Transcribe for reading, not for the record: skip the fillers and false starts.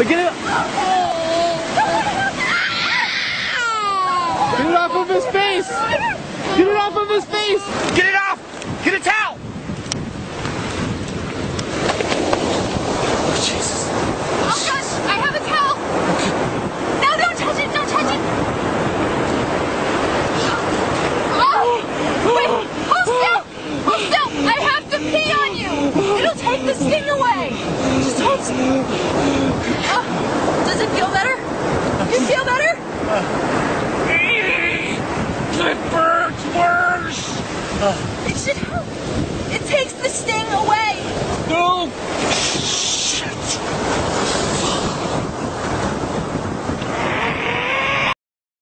Get it! Get it off of his face! Get it off of his face! Get it off! Get a towel! Oh, Jesus. Oh, gosh, I have a towel. No, don't touch it, don't touch it. Oh, wait, hold still. Hold still. I have to pee on you. It'll take the sting away. Just hold still. Does it feel better? You feel better? It burns worse! It should help.